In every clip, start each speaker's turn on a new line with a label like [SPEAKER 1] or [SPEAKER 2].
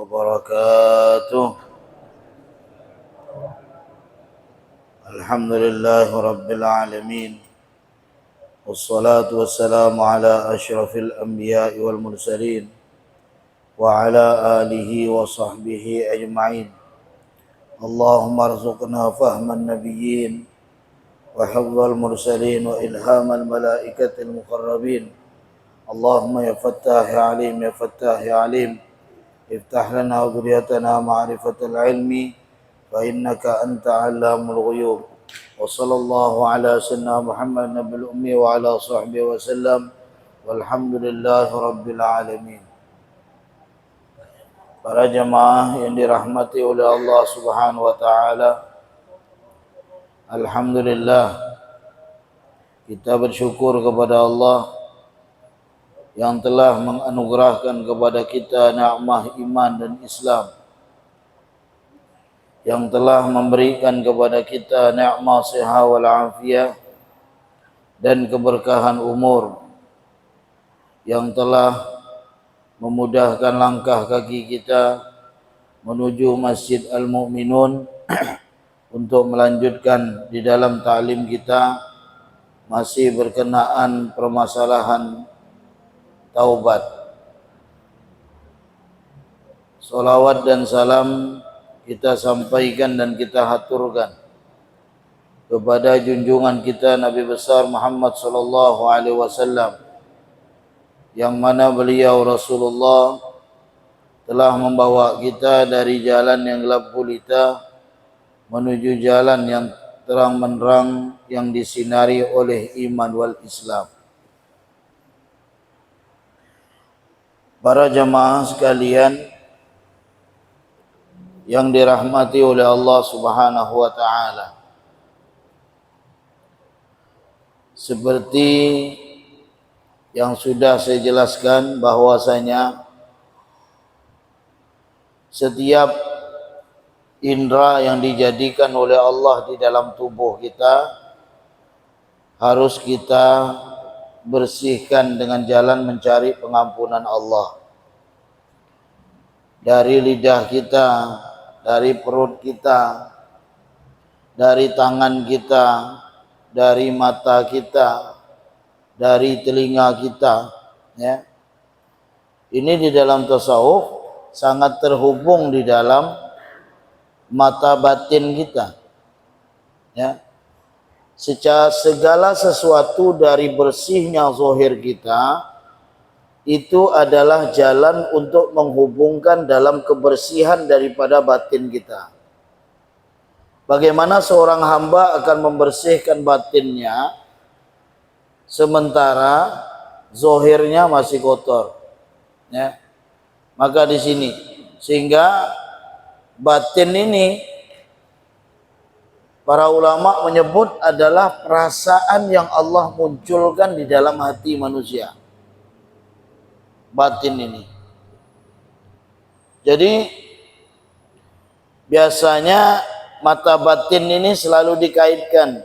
[SPEAKER 1] وبركاته. الحمد لله رب العالمين، والصلاة والسلام على أشرف الأنبياء والمرسلين وعلى آله وصحبه أجمعين. اللهم ارزقنا فهم النبيين وحفظ المرسلين وإلهام الملائكة المقربين. اللهم يا فتاح يا عليم يا فتاح يا عليم، افتح لنا وذريتنا معرفة العلم فإنك أنت علام الغيوب. وصلى الله على سيدنا محمد النبي الأمي وعلى صحبه وسلم، والحمد لله رب العالمين. Para jemaah yang dirahmati oleh Allah Subhanahu wa taala, alhamdulillah kita bersyukur kepada Allah yang telah menganugerahkan kepada kita nikmat iman dan Islam, yang telah memberikan kepada kita nikmat sihat wal afiyah dan keberkahan umur, yang telah memudahkan langkah kaki kita menuju Masjid Al-Mu'minun untuk melanjutkan di dalam ta'lim kita masih berkenaan permasalahan taubat. Salawat dan salam kita sampaikan dan kita haturkan kepada junjungan kita Nabi besar Muhammad sallallahu alaihi wasallam, yang mana beliau Rasulullah telah membawa kita dari jalan yang gelap gulita menuju jalan yang terang menerang yang disinari oleh iman wal Islam. Para jamaah sekalian yang dirahmati oleh Allah Subhanahu wa taala, seperti yang sudah saya jelaskan bahwasanya setiap indera yang dijadikan oleh Allah di dalam tubuh kita harus kita bersihkan dengan jalan mencari pengampunan Allah. Dari lidah kita, dari perut kita, dari tangan kita, dari mata kita, dari telinga kita, ya. Ini di dalam tasawuf sangat terhubung di dalam mata batin kita, ya. Secara segala sesuatu dari bersihnya zahir kita itu adalah jalan untuk menghubungkan dalam kebersihan daripada batin kita. Bagaimana seorang hamba akan membersihkan batinnya sementara zahirnya masih kotor, ya. Maka di sini sehingga batin ini para ulama menyebut adalah perasaan yang Allah munculkan di dalam hati manusia. Batin ini. Jadi biasanya mata batin ini selalu dikaitkan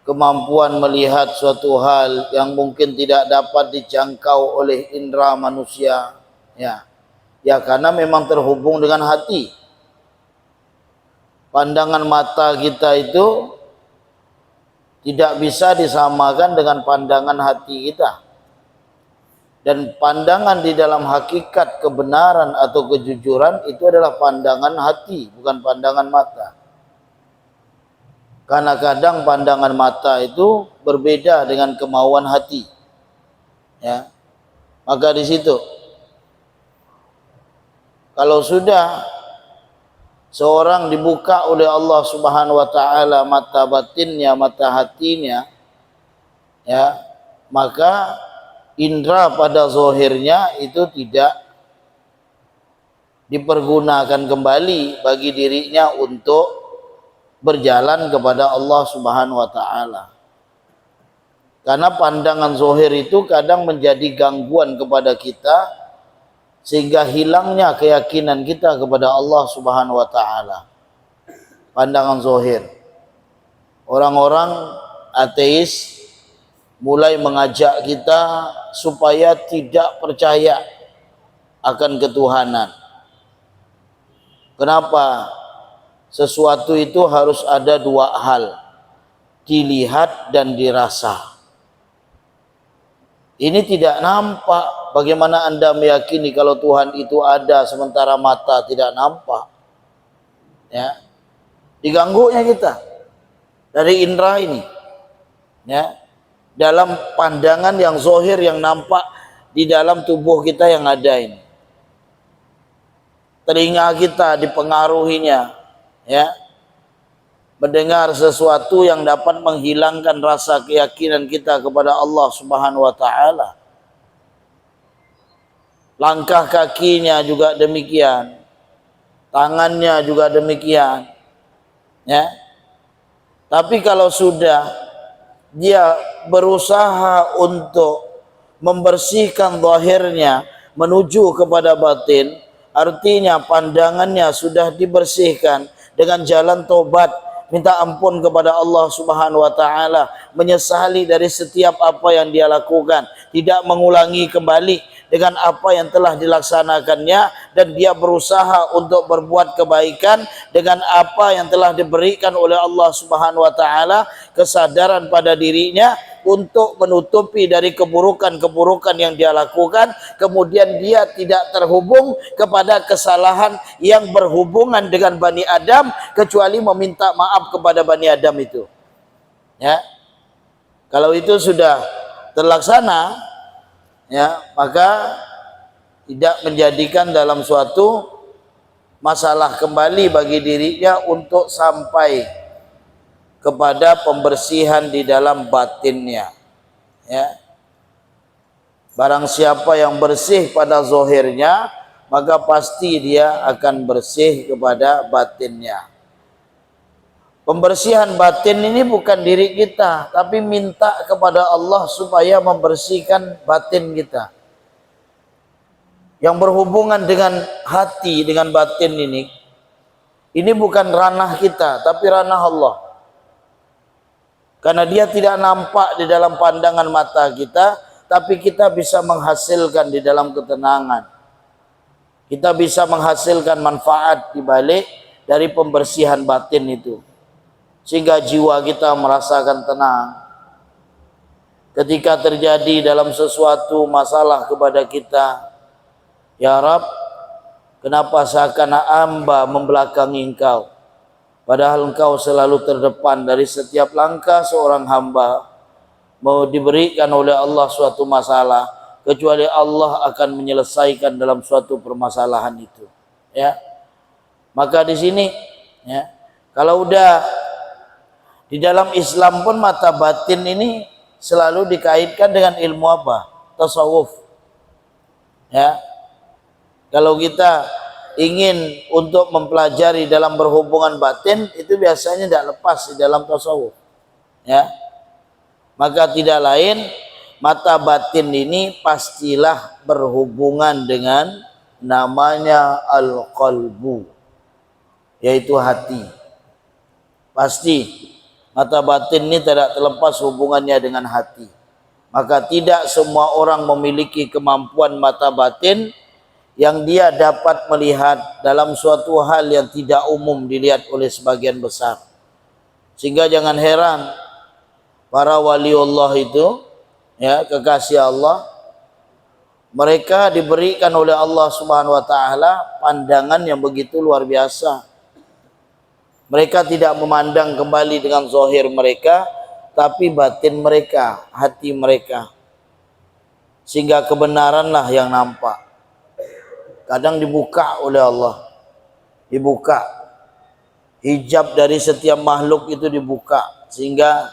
[SPEAKER 1] kemampuan melihat suatu hal yang mungkin tidak dapat dijangkau oleh indera manusia, ya. Ya, karena memang terhubung dengan hati. Pandangan mata kita itu tidak bisa disamakan dengan pandangan hati kita. Dan pandangan di dalam hakikat kebenaran atau kejujuran itu adalah pandangan hati, bukan pandangan mata. Karena kadang pandangan mata itu berbeda dengan kemauan hati, ya. Maka di situ kalau sudah seorang dibuka oleh Allah Subhanahu wa taala mata batinnya, mata hatinya, ya, maka indera pada zahirnya itu tidak dipergunakan kembali bagi dirinya untuk berjalan kepada Allah Subhanahu wa taala. Karena pandangan zahir itu kadang menjadi gangguan kepada kita sehingga hilangnya keyakinan kita kepada Allah Subhanahu wa taala. Pandangan zahir. Orang-orang ateis mulai mengajak kita supaya tidak percaya akan ketuhanan. Kenapa? Sesuatu itu harus ada dua hal, dilihat dan dirasa. Ini tidak nampak. Bagaimana Anda meyakini kalau Tuhan itu ada sementara mata tidak nampak? Ya, diganggunya kita dari indera ini. Ya, dalam pandangan yang zahir yang nampak di dalam tubuh kita yang ada ini. Telinga kita dipengaruhinya, ya, mendengar sesuatu yang dapat menghilangkan rasa keyakinan kita kepada Allah Subhanahu wa taala. Langkah kakinya juga demikian, tangannya juga demikian, ya. Tapi kalau sudah dia berusaha untuk membersihkan zahirnya menuju kepada batin, artinya pandangannya sudah dibersihkan dengan jalan tobat, minta ampun kepada Allah Subhanahu wa taala, menyesali dari setiap apa yang dia lakukan, tidak mengulangi kembali dengan apa yang telah dilaksanakannya, dan dia berusaha untuk berbuat kebaikan dengan apa yang telah diberikan oleh Allah Subhanahu wa taala, kesadaran pada dirinya untuk menutupi dari keburukan-keburukan yang dia lakukan, kemudian dia tidak terhubung kepada kesalahan yang berhubungan dengan Bani Adam kecuali meminta maaf kepada Bani Adam itu. Ya, kalau itu sudah terlaksana, ya, maka tidak menjadikan dalam suatu masalah kembali bagi dirinya untuk sampai kepada pembersihan di dalam batinnya. Ya, barang siapa yang bersih pada zahirnya, maka pasti dia akan bersih kepada batinnya. Pembersihan batin ini bukan diri kita, tapi minta kepada Allah supaya membersihkan batin kita. Yang berhubungan dengan hati, dengan batin ini bukan ranah kita, tapi ranah Allah. Karena dia tidak nampak di dalam pandangan mata kita, tapi kita bisa menghasilkan di dalam ketenangan. Kita bisa menghasilkan manfaat di balik dari pembersihan batin itu, sehingga jiwa kita merasakan tenang. Ketika terjadi dalam sesuatu masalah kepada kita, ya Rab, kenapa seakan hamba membelakangi Engkau, padahal Engkau selalu terdepan dari setiap langkah seorang hamba. Mau diberikan oleh Allah suatu masalah, kecuali Allah akan menyelesaikan dalam suatu permasalahan itu. Ya, maka di sini, ya, kalau udah di dalam Islam pun mata batin ini selalu dikaitkan dengan ilmu apa? Tasawuf. Ya, kalau kita ingin untuk mempelajari dalam berhubungan batin, itu biasanya tidak lepas di dalam tasawuf. Ya, maka tidak lain, mata batin ini pastilah berhubungan dengan namanya al-qalbu, yaitu hati. Pasti mata batin ini tidak terlepas hubungannya dengan hati. Maka tidak semua orang memiliki kemampuan mata batin yang dia dapat melihat dalam suatu hal yang tidak umum dilihat oleh sebagian besar. Sehingga jangan heran para wali Allah itu, ya, kekasih Allah, mereka diberikan oleh Allah Subhanahu wa taala pandangan yang begitu luar biasa. Mereka tidak memandang kembali dengan zahir mereka, tapi batin mereka, hati mereka. Sehingga kebenaranlah yang nampak. Kadang dibuka oleh Allah, dibuka hijab dari setiap makhluk itu, dibuka sehingga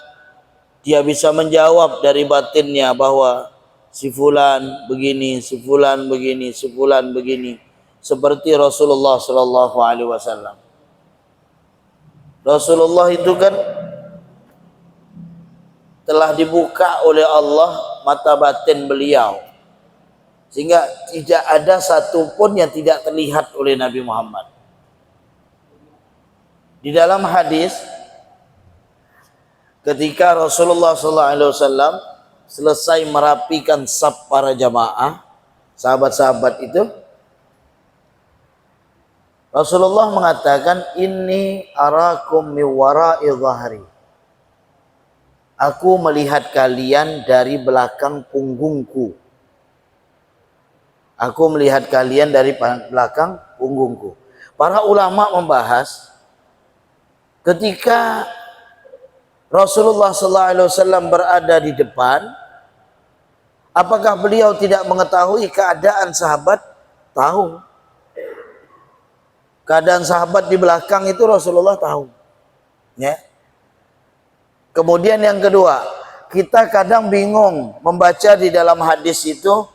[SPEAKER 1] dia bisa menjawab dari batinnya bahwa si fulan begini, si fulan begini, si fulan begini, seperti Rasulullah sallallahu alaihi wasallam. Rasulullah itu kan telah dibuka oleh Allah mata batin beliau, sehingga tidak ada satupun yang tidak terlihat oleh Nabi Muhammad. Di dalam hadis, ketika Rasulullah SAW selesai merapikan saf para jamaah, sahabat-sahabat itu, Rasulullah mengatakan, inni arakum min wara'i dhahri. Aku melihat kalian dari belakang punggungku. Aku melihat kalian dari belakang punggungku. Para ulama membahas ketika Rasulullah SAW berada di depan, apakah beliau tidak mengetahui keadaan sahabat? Tahu. Keadaan sahabat di belakang itu Rasulullah tahu. Ya. Kemudian yang kedua, kita kadang bingung membaca di dalam hadis itu,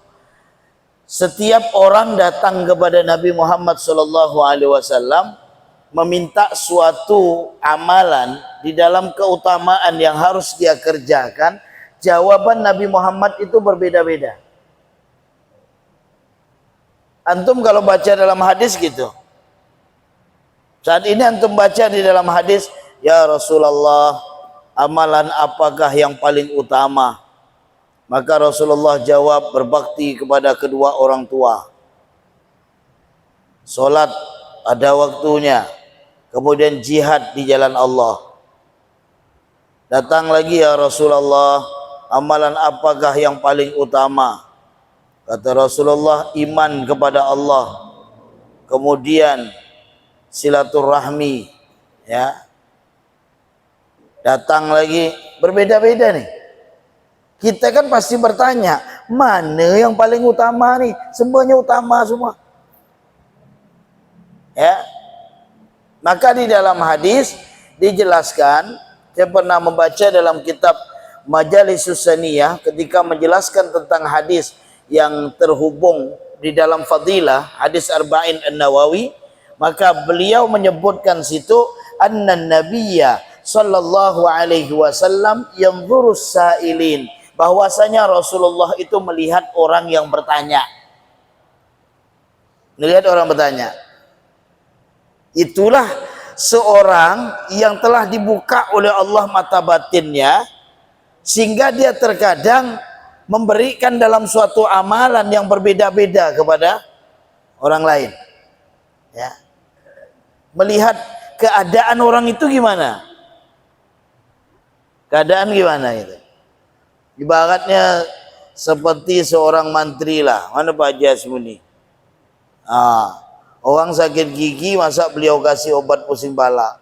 [SPEAKER 1] setiap orang datang kepada Nabi Muhammad SAW meminta suatu amalan di dalam keutamaan yang harus dia kerjakan, jawaban Nabi Muhammad itu berbeda-beda. Antum kalau baca dalam hadis gitu, saat ini antum baca di dalam hadis, ya Rasulullah, amalan apakah yang paling utama? Maka Rasulullah jawab, berbakti kepada kedua orang tua. Salat ada waktunya. Kemudian jihad di jalan Allah. Datang lagi, ya Rasulullah, amalan apakah yang paling utama? Kata Rasulullah, iman kepada Allah. Kemudian silaturahmi, ya. Datang lagi, berbeda-beda nih. Kita kan pasti bertanya, mana yang paling utama nih? Semuanya utama semua. Ya. Maka di dalam hadis dijelaskan, saya pernah membaca dalam kitab Majalisus Saniyah ketika menjelaskan tentang hadis yang terhubung di dalam fadilah, hadis Arba'in An-Nawawi, maka beliau menyebutkan situ anna nabiyya sallallahu alaihi wasallam yanzurus sa'ilin, bahwasanya Rasulullah itu melihat orang yang bertanya. Melihat orang bertanya. Itulah seorang yang telah dibuka oleh Allah mata batinnya, sehingga dia terkadang memberikan dalam suatu amalan yang berbeda-beda kepada orang lain. Ya. Melihat keadaan orang itu gimana? Keadaan gimana itu? Ibaratnya seperti seorang mantri lah. Mana Pak Haji Asmuni? Orang sakit gigi, masa beliau kasih obat pusing kepala?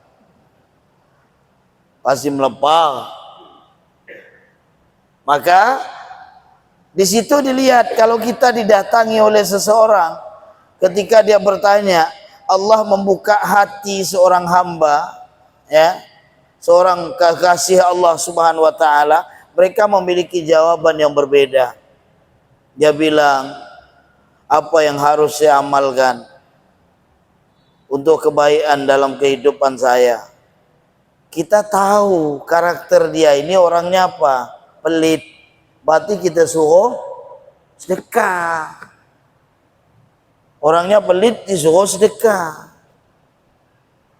[SPEAKER 1] Pasti melepah. Maka di situ dilihat, kalau kita didatangi oleh seseorang, ketika dia bertanya, Allah membuka hati seorang hamba, ya, seorang kekasih Allah Subhanahu wa taala, mereka memiliki jawaban yang berbeda. Dia bilang, apa yang harus saya amalkan untuk kebaikan dalam kehidupan saya? Kita tahu karakter dia ini orangnya apa? Pelit. Berarti kita suruh sedekah. Orangnya pelit, disuruh sedekah.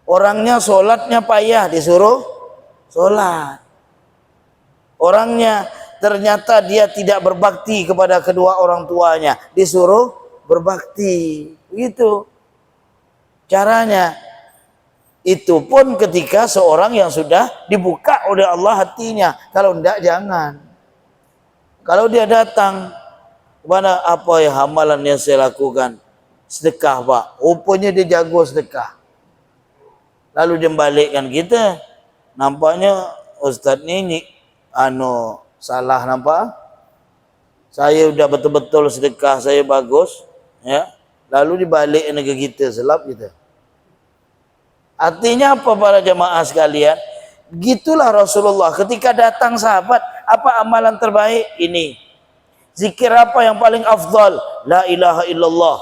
[SPEAKER 1] Orangnya sholatnya payah, disuruh sholat. Orangnya ternyata dia tidak berbakti kepada kedua orang tuanya, disuruh berbakti. Begitu caranya. Itu pun ketika seorang yang sudah dibuka oleh Allah hatinya. Kalau tidak, jangan. Kalau dia datang, mana apa ya amalan yang saya lakukan? Sedekah, Pak. Rupanya dia jago sedekah. Lalu dia balikkan kita, nampaknya Ustaz ini salah, nampak? Saya udah betul-betul sedekah saya bagus, ya. Lalu dibalik ke kita, selap kita. Artinya apa para jamaah sekalian? Gitulah Rasulullah ketika datang sahabat, apa amalan terbaik? Ini. Zikir apa yang paling afdal? La ilaha illallah.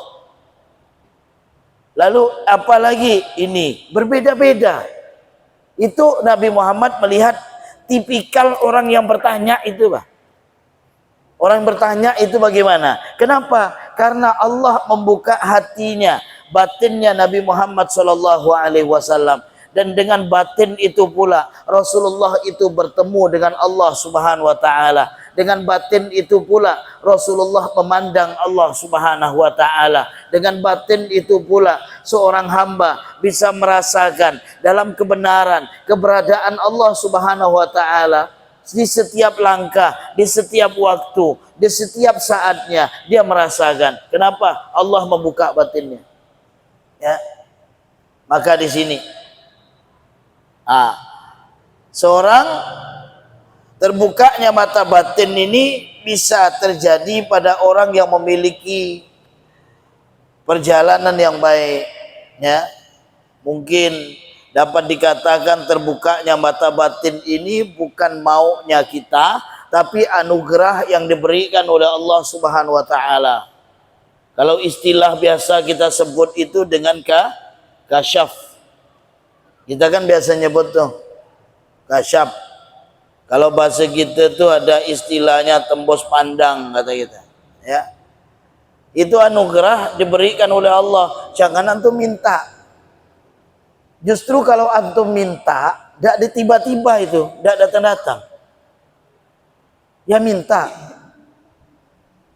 [SPEAKER 1] Lalu apa lagi? Ini. Berbeda-beda. Itu Nabi Muhammad melihat tipikal orang yang bertanya itu, Pak. Orang yang bertanya itu bagaimana? Kenapa? Karena Allah membuka hatinya, batinnya Nabi Muhammad SAW, dan dengan batin itu pula Rasulullah itu bertemu dengan Allah Subhanahu wa taala. Dengan batin itu pula Rasulullah memandang Allah Subhanahu wa taala. dengan batin itu pula seorang hamba bisa merasakan dalam kebenaran keberadaan Allah Subhanahu wa taala di setiap langkah, di setiap waktu, di setiap saatnya dia merasakan. Kenapa? Allah membuka batinnya. Ya. Maka di sini seorang terbukanya mata batin ini bisa terjadi pada orang yang memiliki perjalanan yang baik, ya. Mungkin dapat dikatakan terbukanya mata batin ini bukan maunya kita, tapi anugerah yang diberikan oleh Allah Subhanahu wa taala. Kalau istilah biasa kita sebut itu dengan kasyaf. Kita kan biasa nyebut tuh kasyaf. Kalau bahasa kita tuh ada istilahnya tembus pandang kata kita, ya. Itu anugerah diberikan oleh Allah. Jangan antum minta. Justru kalau antum minta, tidak tiba-tiba itu, tidak datang-datang. Ya minta.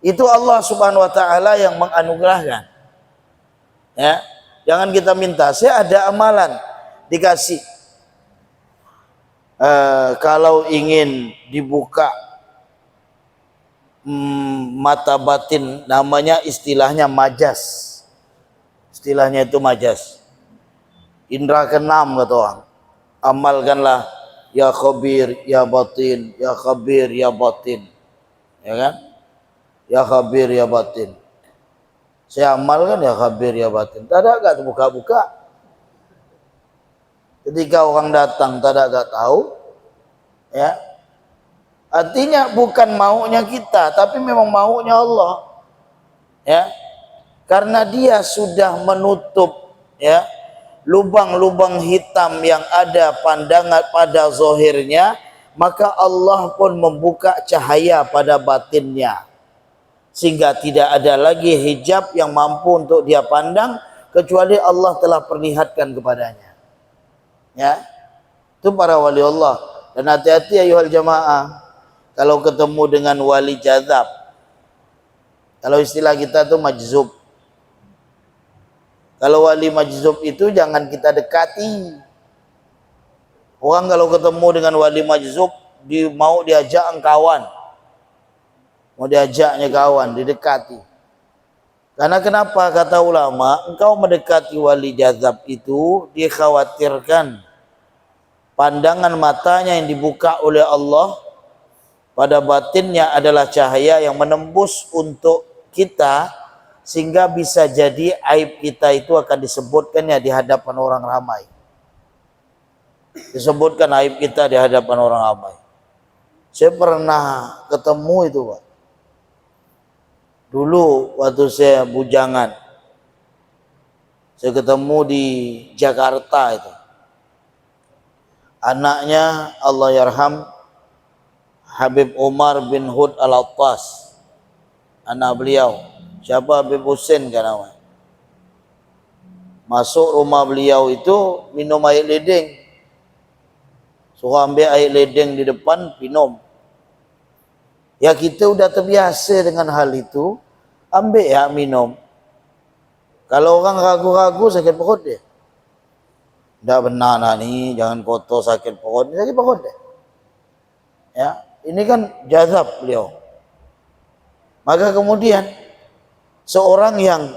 [SPEAKER 1] Itu Allah Subhanahu wa taala yang menganugerahkan. Ya. Jangan kita minta, saya ada amalan dikasih. Kalau ingin dibuka mata batin, namanya istilahnya majas. Istilahnya itu majas. Indra keenam kata orang. Amalkanlah ya khabir ya batin, ya khabir ya batin. Ya kan? Ya khabir ya batin. Saya amalkan ya khabir ya batin. Tak ada gak buka-buka. Ketika orang datang tak ada gak tahu, ya. Artinya bukan maunya kita, tapi memang maunya Allah. Ya. Karena dia sudah menutup, ya, lubang-lubang hitam yang ada pandangan pada zahirnya, maka Allah pun membuka cahaya pada batinnya. Sehingga tidak ada lagi hijab yang mampu untuk dia pandang kecuali Allah telah perlihatkan kepadanya. Ya. Itu para wali Allah. Dan hati-hati ayuhal jamaah kalau ketemu dengan wali jazab. Kalau istilah kita tuh majzub. Kalau wali majzub itu jangan kita dekati. Orang kalau ketemu dengan wali majzub mau diajak kawan. Mau diajaknya kawan, didekati. Karena kenapa? Kata ulama, engkau mendekati wali jazab itu dikhawatirkan pandangan matanya yang dibuka oleh Allah pada batinnya adalah cahaya yang menembus untuk kita, sehingga bisa jadi aib kita itu akan disebutkannya di hadapan orang ramai. Disebutkan aib kita di hadapan orang ramai. Saya pernah ketemu itu, Pak. Dulu waktu saya bujangan, saya ketemu di Jakarta itu. Anaknya Allah yarham Habib Umar bin Hud Al-Attas, anak beliau. Siapa? Habib Hussein kan namanya. Masuk rumah beliau itu minum air ledeng. Suruh ambil air ledeng di depan, minum. Ya kita udah terbiasa dengan hal itu, ambil ya minum. Kalau orang ragu-ragu sakit perut dia. Tidak benar nah ni, jangan kotor sakit perut, sakit perut dia. Ya, ini kan jazab beliau. Maka kemudian seorang yang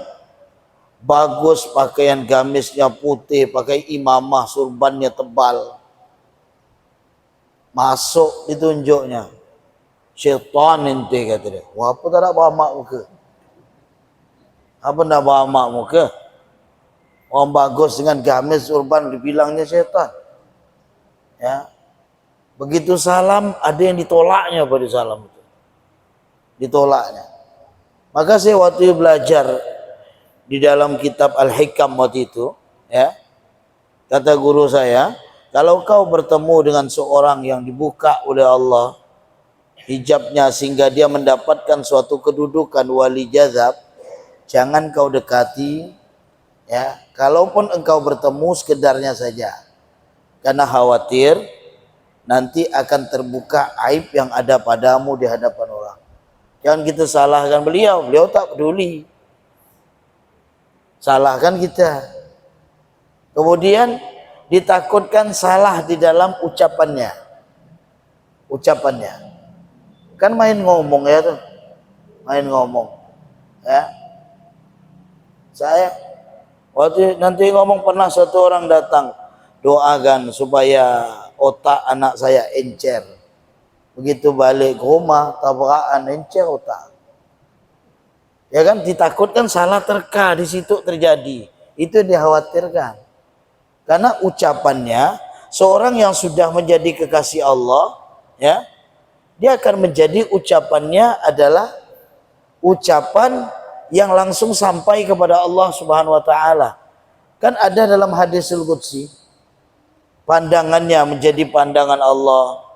[SPEAKER 1] bagus pakaian gamisnya putih, pakai imamah, surbannya tebal, masuk ditunjuknya. Syaitan ente kata dia. Wah, apa tak nak bawa mak muka? Apa nak bawa mak muka? Orang bagus dengan gamis urban dibilangnya syaitan. Ya. Begitu salam ada yang ditolaknya pada salam itu. Ditolaknya. Maka saya waktu belajar di dalam kitab Al-Hikam waktu itu, ya. Kata guru saya, kalau kau bertemu dengan seorang yang dibuka oleh Allah hijabnya sehingga dia mendapatkan suatu kedudukan wali jazab, jangan kau dekati, ya. Kalaupun engkau bertemu sekedarnya saja, karena khawatir nanti akan terbuka aib yang ada padamu di hadapan orang. Jangan kita salahkan beliau, beliau tak peduli. salahkan kita. Kemudian ditakutkan salah di dalam ucapannya. Kan main ngomong ya tuh. Main ngomong. Ya. Saya waktu nanti ngomong, pernah satu orang datang, doakan supaya otak anak saya encer. Begitu balik ke rumah, tabrakan encer otak. Ya kan, ditakutkan salah terka di situ terjadi. Itu dikhawatirkan. Karena ucapannya, seorang yang sudah menjadi kekasih Allah, ya, dia akan menjadi ucapannya adalah ucapan yang langsung sampai kepada Allah Subhanahu wa taala. Kan ada dalam hadisul qudsi, pandangannya menjadi pandangan Allah.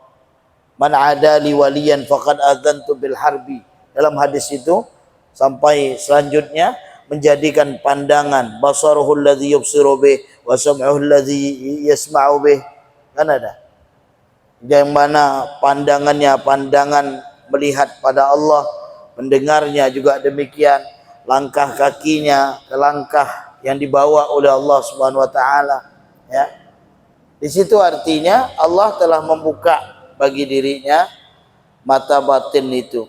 [SPEAKER 1] Man adali waliyan faqad adzantu bil harbi. Dalam hadis itu sampai selanjutnya menjadikan pandangan basaruhul ladzi yubsiru bih wa sam'uhul ladzi yasma'u bih. Kan ada. Yang mana pandangannya pandangan melihat pada Allah, mendengarnya juga demikian, langkah kakinya ke langkah yang dibawa oleh Allah Subhanahu wa taala, ya. Di situ artinya Allah telah membuka bagi dirinya mata batin itu,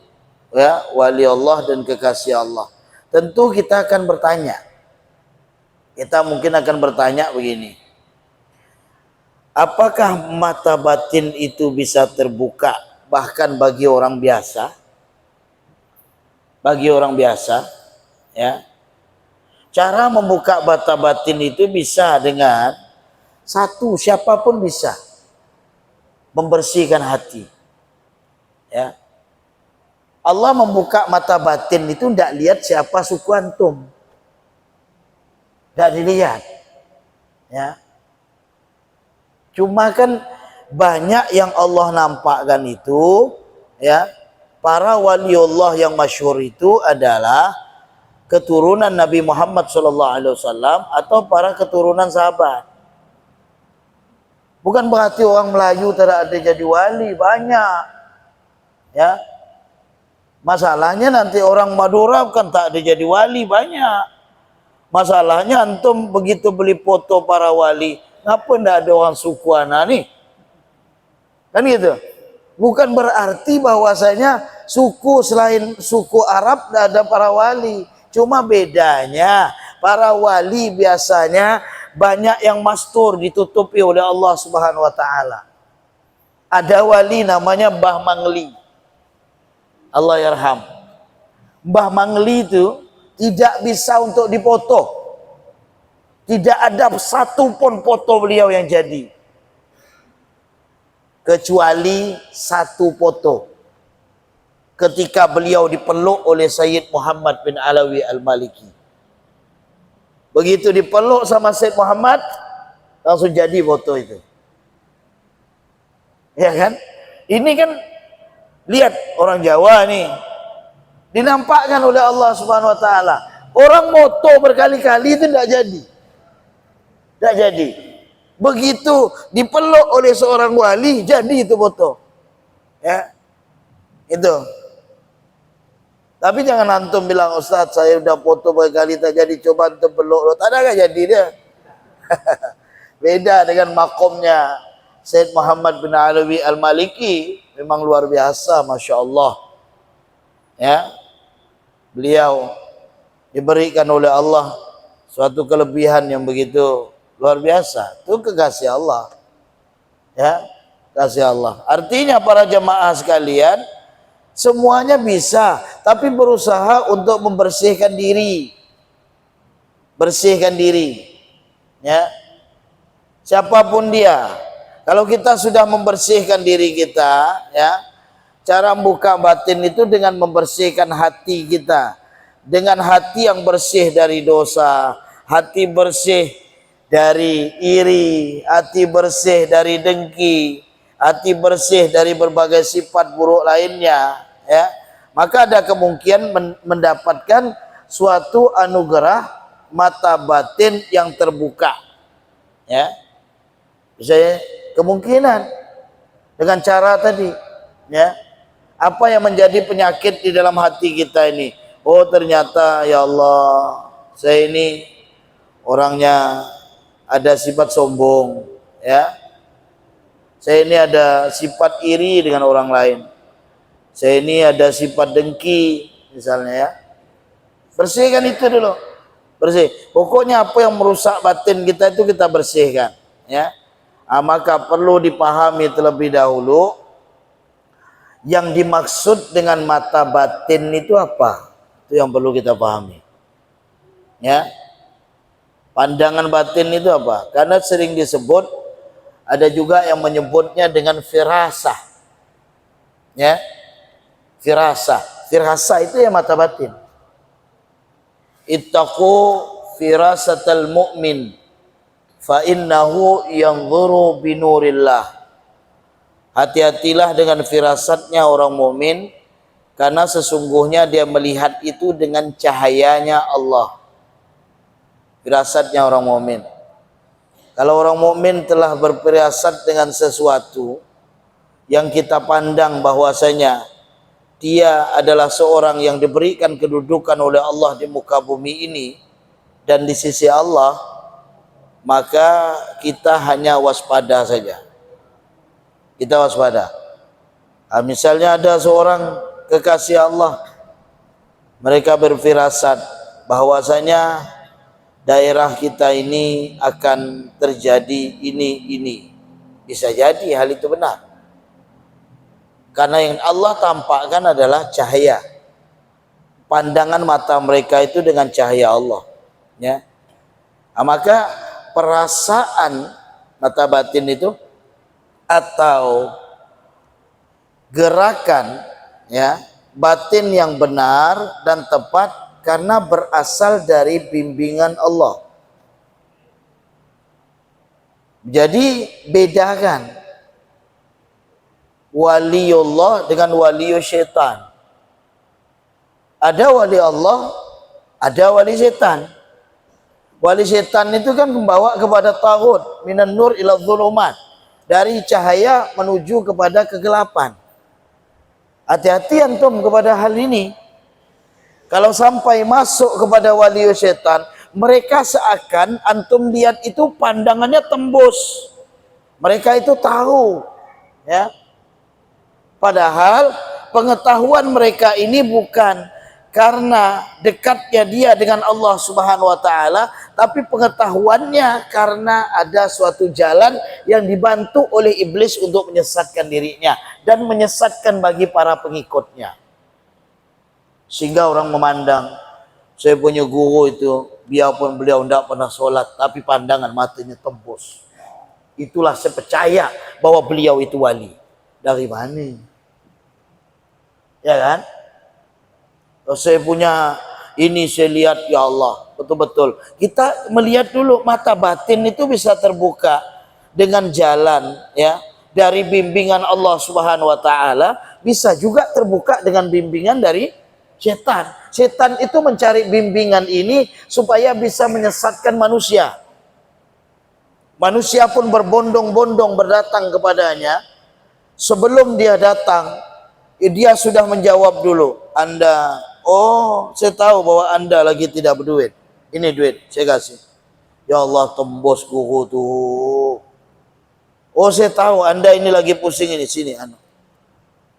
[SPEAKER 1] ya, wali Allah dan kekasih Allah. Tentu kita akan bertanya. Kita mungkin akan bertanya begini. Apakah mata batin itu bisa terbuka bahkan bagi orang biasa? Bagi orang biasa, ya. Cara membuka mata batin itu bisa dengan satu, siapapun bisa membersihkan hati. Ya. Allah membuka mata batin itu tidak lihat siapa suku antum. Tidak dilihat. Ya. Cuma kan banyak yang Allah nampakkan itu, ya, para waliullah yang masyhur itu adalah keturunan Nabi Muhammad SAW atau para keturunan sahabat. Bukan berarti orang Melayu tidak ada jadi wali, banyak. Ya. Masalahnya nanti orang Madura kan tak ada jadi wali, banyak. Masalahnya antum begitu beli foto para wali, ngapa ndak ada orang suku ana nih? Kan gitu. Bukan berarti bahwasanya suku selain suku Arab tidak ada para wali. Cuma bedanya para wali biasanya banyak yang mastur, ditutupi oleh Allah Subhanahu wa taala. Ada wali namanya Mbah Mangli. Allah yarham. Mbah Mangli itu tidak bisa untuk dipoto. Tidak ada satu pun foto beliau yang jadi. Kecuali satu foto. Ketika beliau dipeluk oleh Sayyid Muhammad bin Alawi Al-Maliki. Begitu dipeluk sama Sayyid Muhammad, langsung jadi foto itu. Ya kan? Ini kan, lihat orang Jawa nih, dinampakkan oleh Allah Subhanahu wa taala. Orang moto berkali-kali itu tidak jadi. Tidak jadi. Begitu dipeluk oleh seorang wali, jadi itu foto. Ya. Itu. Tapi jangan antum bilang, Ustaz saya udah foto berkali tak jadi, coba antum peluk. Tak ada gak jadi dia. Beda dengan makomnya Sayyid Muhammad bin Alawi Al-Maliki, memang luar biasa, Masya Allah. Ya. Beliau diberikan oleh Allah suatu kelebihan yang begitu luar biasa. Itu kekasih Allah. Ya, kasih Allah. Artinya para jemaah sekalian, semuanya bisa, tapi berusaha untuk membersihkan diri. Bersihkan diri. Ya. Siapapun dia. Kalau kita sudah membersihkan diri kita, ya, cara membuka batin itu dengan membersihkan hati kita. Dengan hati yang bersih dari dosa, hati bersih dari iri, hati bersih dari dengki, hati bersih dari berbagai sifat buruk lainnya, ya. Maka ada kemungkinan mendapatkan suatu anugerah mata batin yang terbuka. Ya. Bisa kemungkinan dengan cara tadi, ya. Apa yang menjadi penyakit di dalam hati kita ini? Oh, ternyata ya Allah, saya ini orangnya ada sifat sombong, ya. Saya ini ada sifat iri dengan orang lain. Saya ini ada sifat dengki misalnya, ya. Bersihkan itu dulu. Bersih. Pokoknya apa yang merusak batin kita itu kita bersihkan, ya. Maka perlu dipahami terlebih dahulu yang dimaksud dengan mata batin itu apa? Itu yang perlu kita pahami. Ya. Pandangan batin itu apa? Karena sering disebut, ada juga yang menyebutnya dengan firasah. Ya. Firasah. Firasah itu ya mata batin. Ittaqu firasatal mu'min fa innahu yanzuru binurillah. Hati-hatilah dengan firasatnya orang mukmin, karena sesungguhnya dia melihat itu dengan cahayanya Allah. Firasatnya orang mukmin. Kalau orang mukmin telah berfirasat dengan sesuatu yang kita pandang bahwasanya dia adalah seorang yang diberikan kedudukan oleh Allah di muka bumi ini dan di sisi Allah, maka kita hanya waspada saja. Kita waspada. Misalnya ada seorang kekasih Allah, mereka berfirasat bahwasanya daerah kita ini akan terjadi ini. Bisa jadi hal itu benar. Karena yang Allah tampakkan adalah cahaya. Pandangan mata mereka itu dengan cahaya Allah. Ya. Maka perasaan mata batin itu atau gerakan, ya, batin yang benar dan tepat karena berasal dari bimbingan Allah. Jadi bedakan waliullah dengan waliyu syaitan. Ada wali Allah, ada wali syaitan. Wali syaitan itu kan membawa kepada taghut, minan nur ila dhulumat, dari cahaya menuju kepada kegelapan. Hati-hati antum kepada hal ini. Kalau sampai masuk kepada wali syaitan, mereka seakan antum lihat itu pandangannya tembus. Mereka itu tahu, ya. Padahal pengetahuan mereka ini bukan karena dekatnya dia dengan Allah Subhanahu wa taala, tapi pengetahuannya karena ada suatu jalan yang dibantu oleh iblis untuk menyesatkan dirinya dan menyesatkan bagi para pengikutnya. Sehingga orang memandang, saya punya guru itu, biarpun beliau tidak pernah sholat, tapi pandangan matanya tembus. Itulah saya percaya bahwa beliau itu wali. Dari mana? Ya kan? Saya punya ini, saya lihat, ya Allah, betul-betul. Kita melihat dulu, mata batin itu bisa terbuka dengan jalan, ya, dari bimbingan Allah Subhanahu wa taala, bisa juga terbuka dengan bimbingan dari setan. Setan itu mencari bimbingan ini supaya bisa menyesatkan manusia. Manusia pun berbondong-bondong berdatang kepadanya. Sebelum dia datang, dia sudah menjawab dulu. Anda, oh, saya tahu bahwa Anda lagi tidak berduit. Ini duit, saya kasih. Ya Allah, tembus guru tuh. Oh, saya tahu Anda ini lagi pusing ini, sini.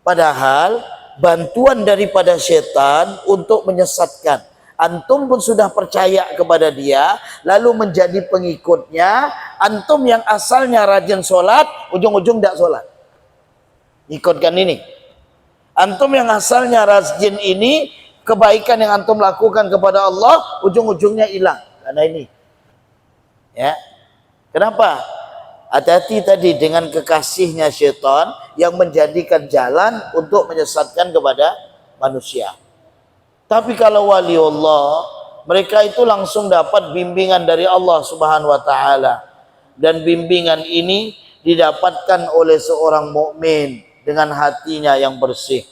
[SPEAKER 1] Padahal bantuan daripada setan untuk menyesatkan. Antum pun sudah percaya kepada dia, lalu menjadi pengikutnya. Antum yang asalnya rajin sholat, ujung-ujung tidak sholat. Ikutkan ini. Antum yang asalnya rajin ini, kebaikan yang antum lakukan kepada Allah, ujung-ujungnya hilang. Karena ini. Ya. Kenapa? Hati-hati tadi dengan kekasihnya syaitan yang menjadikan jalan untuk menyesatkan kepada manusia. Tapi kalau wali Allah, mereka itu langsung dapat bimbingan dari Allah Subhanahu wa taala. Dan bimbingan ini didapatkan oleh seorang mukmin dengan hatinya yang bersih,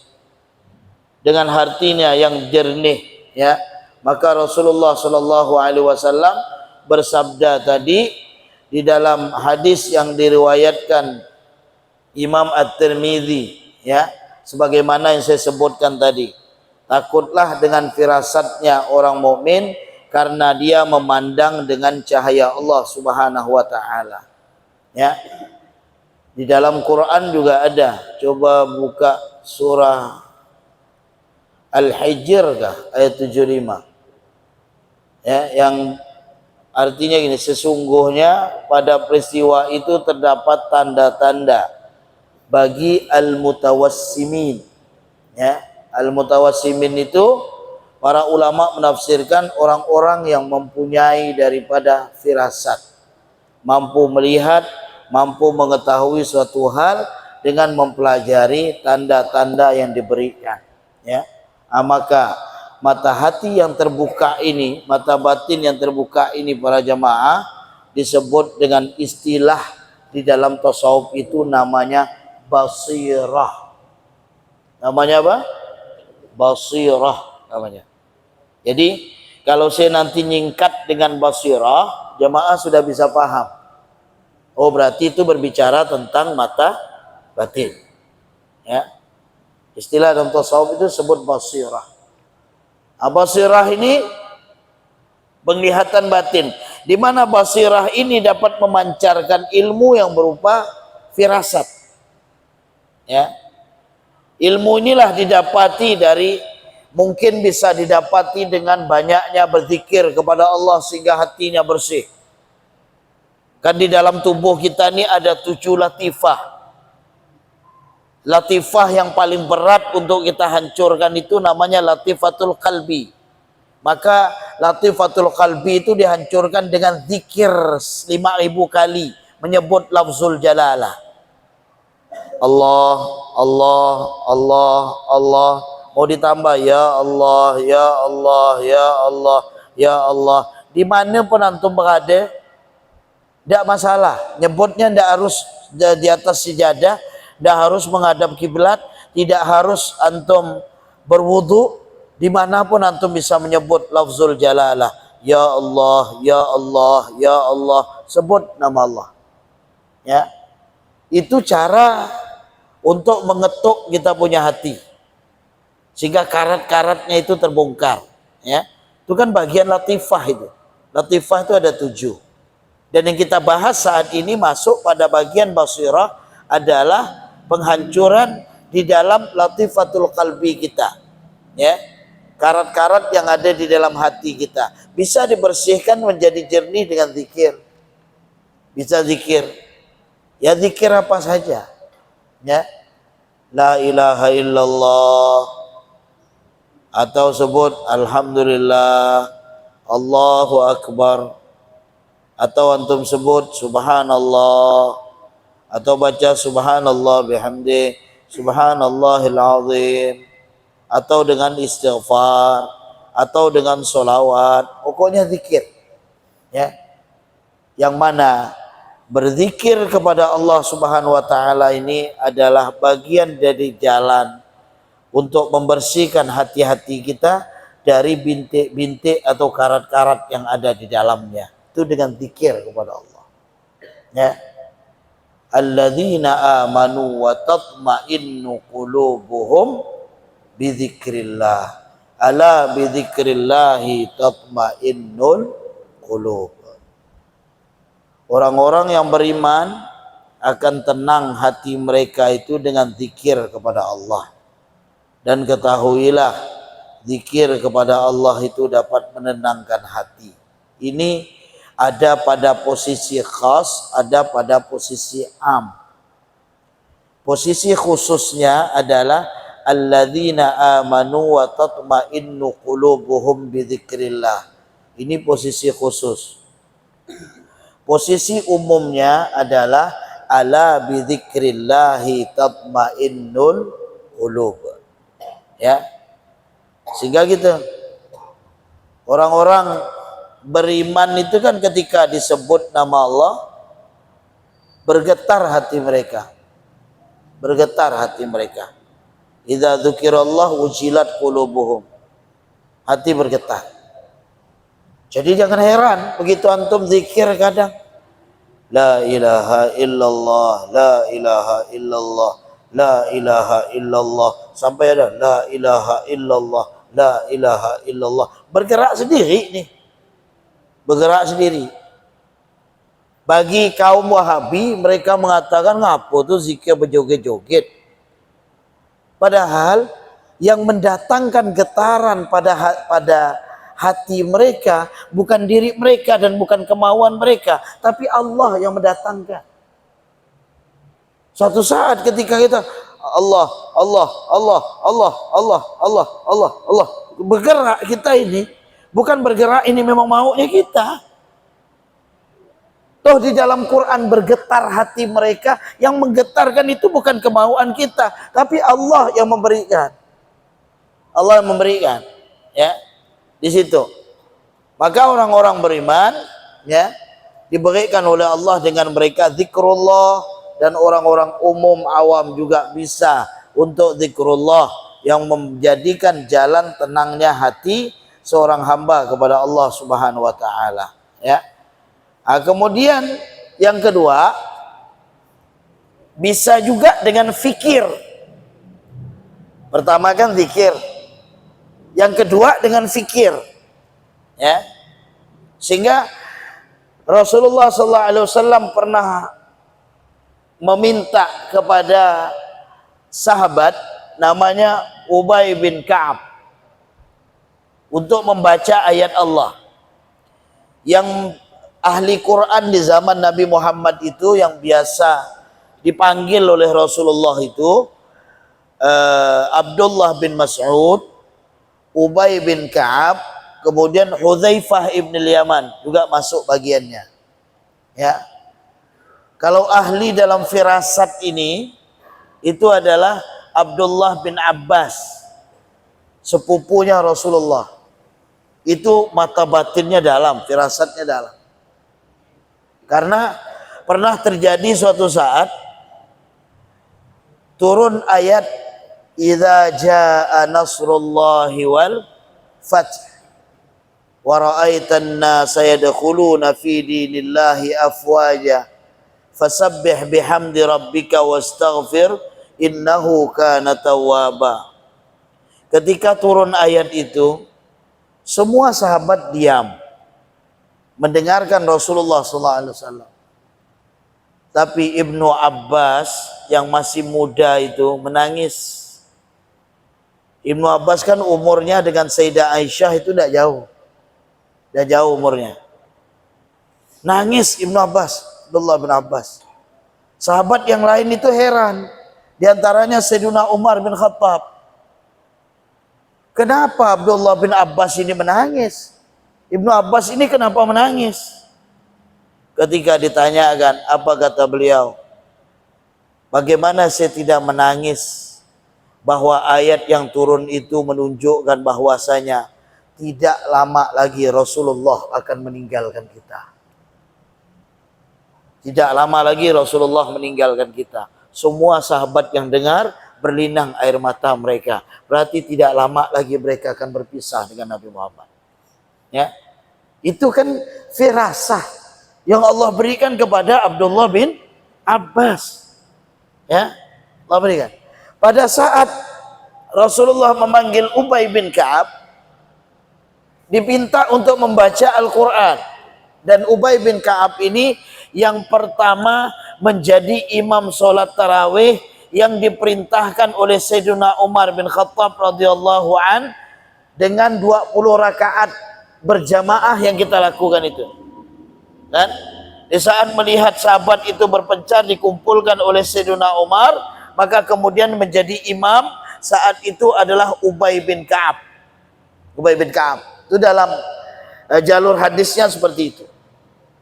[SPEAKER 1] dengan hatinya yang jernih, ya. Maka Rasulullah sallallahu alaihi wasallam bersabda tadi di dalam hadis yang diriwayatkan Imam At-Tirmidzi, ya, sebagaimana yang saya sebutkan tadi. Takutlah dengan firasatnya orang mukmin, karena dia memandang dengan cahaya Allah Subhanahu wa taala. Ya. Di dalam Quran juga ada. Coba buka surah Al-Hijr kah ayat 75. Ya, yang artinya gini, sesungguhnya pada peristiwa itu terdapat tanda-tanda bagi al-mutawassimin. Ya, al-mutawassimin itu para ulama menafsirkan orang-orang yang mempunyai daripada firasat, mampu melihat, mampu mengetahui suatu hal dengan mempelajari tanda-tanda yang diberikan. Ya, maka mata hati yang terbuka ini, mata batin yang terbuka ini para jamaah disebut dengan istilah di dalam tasawuf itu namanya basirah. Namanya apa? Basirah namanya. Jadi kalau saya nanti nyingkat dengan basirah, jamaah sudah bisa paham. Oh, berarti itu berbicara tentang mata batin. Ya. Istilah dalam tasawuf itu disebut basirah. Basirah ini penglihatan batin, di mana basirah ini dapat memancarkan ilmu yang berupa firasat. Ya, ilmu inilah didapati dari, mungkin bisa didapati dengan banyaknya berzikir kepada Allah sehingga hatinya bersih. Kan di dalam tubuh kita ini ada 7 latifah. Latifah yang paling berat untuk kita hancurkan itu namanya latifatul qalbi. Maka latifatul qalbi itu dihancurkan dengan zikir 5.000 kali menyebut lafzul jalalah. Allah, Allah, Allah, Allah. Mau ditambah ya Allah, ya Allah, ya Allah, ya Allah. Di mana pun antum berada, tidak masalah. Nyebutnya tidak harus di atas sejadah, tidak harus menghadap kiblat, tidak harus antum berwudu, dimanapun antum bisa menyebut lafzul jalalah. Ya Allah, ya Allah, ya Allah, sebut nama Allah. Ya, itu cara untuk mengetuk kita punya hati, sehingga karat-karatnya itu terbongkar. Ya, itu kan bagian latifah itu. Latifah itu ada 7. Dan yang kita bahas saat ini masuk pada bagian basirah adalah penghancuran di dalam latifatul qalbi kita. Ya, karat-karat yang ada di dalam hati kita bisa dibersihkan menjadi jernih dengan zikir. Bisa zikir, ya zikir apa saja. Ya, la ilaha illallah, atau sebut alhamdulillah, Allahu akbar, atau antum sebut subhanallah, atau baca subhanallah bihamdi, subhanallahil azim, atau dengan istighfar, atau dengan solawat, pokoknya zikir. Ya, yang mana berzikir kepada Allah Subhanahu wa taala ini adalah bagian dari jalan untuk membersihkan hati-hati kita dari bintik-bintik atau karat-karat yang ada di dalamnya. Itu dengan zikir kepada Allah. Ya. Alladzina amanu wa tatma'innu qulubuhum bidzikrillah. Ala bidzikrillahi tatma'innul qulub. Orang-orang yang beriman akan tenang hati mereka itu dengan zikir kepada Allah. Dan ketahuilah, zikir kepada Allah itu dapat menenangkan hati. Ini ada pada posisi khas, ada pada posisi am. Posisi khususnya adalah alladzina amanu wa tatma'innu qulubuhum bidzikrillah. Ini posisi khusus. Posisi umumnya adalah ala bidzikrillahi tatmainnul qulub. Ya. Sehingga gitu. Orang-orang beriman itu kan ketika disebut nama Allah bergetar hati mereka. Bergetar hati mereka. Idza dzukirallah wajilat qulubuhum. Hati bergetar. Jadi jangan heran begitu antum zikir kadang la ilaha illallah, la ilaha illallah, la ilaha illallah, sampai ada la ilaha illallah, la ilaha illallah, bergerak sendiri nih. bergerak sendiri. Bagi kaum Wahabi, mereka mengatakan ngapo tuh zikir berjoget-joget. Padahal yang mendatangkan getaran pada hati mereka bukan diri mereka dan bukan kemauan mereka, tapi Allah yang mendatangkan. Suatu saat ketika kita Allah, Allah, Allah, Allah, Allah, Allah, Allah, Allah, bergerak kita ini, bukan bergerak ini memang maunya kita. Toh di dalam Quran bergetar hati mereka, yang menggetarkan itu bukan kemauan kita, tapi Allah yang memberikan. Allah yang memberikan, ya. Di situ. Maka orang-orang beriman, ya, diberikan oleh Allah dengan mereka zikrullah, dan orang-orang umum awam juga bisa untuk zikrullah yang menjadikan jalan tenangnya hati seorang hamba kepada Allah Subhanahu wa taala, ya. Nah, kemudian yang kedua, bisa juga dengan fikir. Pertama kan zikir, yang kedua dengan fikir, ya. Sehingga Rasulullah SAW pernah meminta kepada sahabat namanya Ubay bin Ka'ab untuk membaca ayat Allah. Yang ahli Quran di zaman Nabi Muhammad itu yang biasa dipanggil oleh Rasulullah itu Abdullah bin Mas'ud, Ubay bin Ka'ab, kemudian Hudzaifah ibn al-Yaman juga masuk bagiannya, ya. Kalau ahli dalam firasat ini itu adalah Abdullah bin Abbas, sepupunya Rasulullah. Itu mata batinnya dalam, firasatnya dalam. Karena pernah terjadi suatu saat turun ayat idza jaa nasrullahi wal fath wa ra'aitan nasa yadkhuluna fi dinillahi afwaja fasabbih bihamdi rabbika wastaghfir innahu kana tawwaba. Ketika turun ayat itu, semua sahabat diam mendengarkan Rasulullah SAW. Tapi Ibnu Abbas yang masih muda itu menangis. Ibnu Abbas kan umurnya dengan Sayyidah Aisyah itu tidak jauh. Tidak jauh umurnya. Nangis Ibnu Abbas, Abdullah bin Abbas. Sahabat yang lain itu heran. Di antaranya Sayyidina Umar bin Khattab. Kenapa Abdullah bin Abbas ini menangis? Ibnu Abbas ini kenapa menangis? Ketika ditanyakan, apa kata beliau? Bagaimana saya tidak menangis bahwa ayat yang turun itu menunjukkan bahwasanya tidak lama lagi Rasulullah akan meninggalkan kita. Tidak lama lagi Rasulullah meninggalkan kita. Semua sahabat yang dengar berlinang air mata mereka. Berarti tidak lama lagi mereka akan berpisah dengan Nabi Muhammad. Ya, itu kan firasah yang Allah berikan kepada Abdullah bin Abbas. Ya, Allah berikan. Pada saat Rasulullah memanggil Ubay bin Ka'ab, dipinta untuk membaca Al-Quran. Dan Ubay bin Ka'ab ini yang pertama menjadi imam sholat tarawih yang diperintahkan oleh Sayyidina Umar bin Khattab radhiyallahu an dengan 20 rakaat berjamaah yang kita lakukan itu. Dan di saat melihat sahabat itu berpencar dikumpulkan oleh Sayyidina Umar, maka kemudian menjadi imam saat itu adalah Ubay bin Ka'ab. Ubay bin Ka'ab itu dalam jalur hadisnya seperti itu,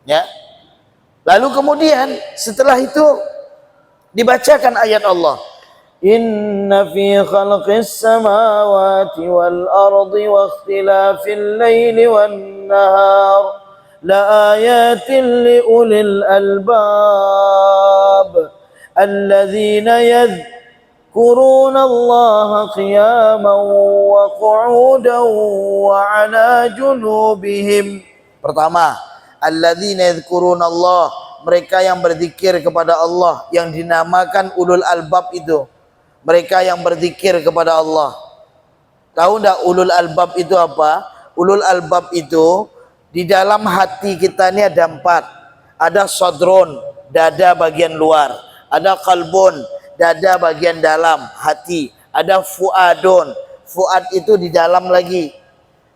[SPEAKER 1] ya. Lalu kemudian setelah itu dibacakan ayat Allah, inna fi khalqis samawati wal ardi wa ikhtilafil laili wan nahar la ayatin li ulil albab alladzina yadhkuruna Allah qiyaman wa qu'udan wa ala junubihim. Pertama, alladzina yadhkuruna Allah, mereka yang berzikir kepada Allah, yang dinamakan ulul albab itu. Mereka yang berzikir kepada Allah. Tahu enggak ulul albab itu apa? Ulul albab itu Di dalam hati kita ini ada 4. Ada sadrun, dada bagian luar. Ada qalbun, dada bagian dalam, hati. Ada fuadun, fuad itu di dalam lagi.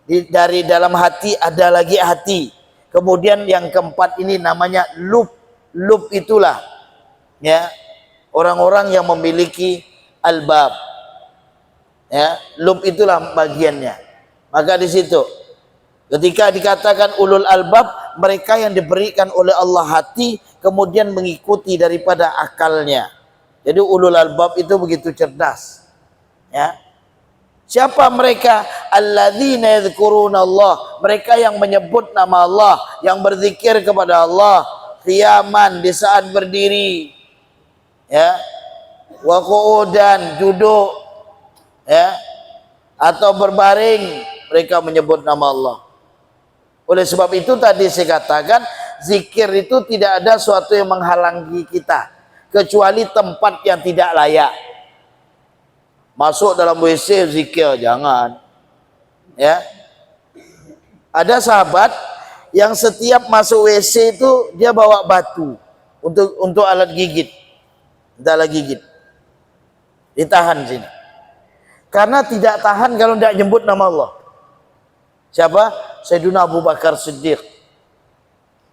[SPEAKER 1] Dari dalam hati ada lagi hati. Kemudian yang keempat ini namanya lub. Lub itulah ya orang-orang yang memiliki albab. Ya, lub itulah bagiannya. Maka di situ ketika dikatakan ulul albab, mereka yang diberikan oleh Allah hati kemudian mengikuti daripada akalnya. Jadi ulul albab itu begitu cerdas. Ya. Siapa mereka? Alladzina yadhkuruna Allah. Mereka yang menyebut nama Allah, yang berzikir kepada Allah qiyaman, di saat berdiri. Ya. Wa qu'udan, duduk. Ya. Atau berbaring, mereka menyebut nama Allah. Oleh sebab itu tadi saya katakan, zikir itu tidak ada suatu yang menghalangi kita kecuali tempat yang tidak layak. Masuk dalam WC zikir, jangan. Ya. Ada sahabat yang setiap masuk WC itu dia bawa batu untuk alat gigit. Untuk alat gigit. Ditahan sini. Karena tidak tahan kalau tidak nyebut nama Allah. Siapa? Sayyidina Abu Bakar Siddiq.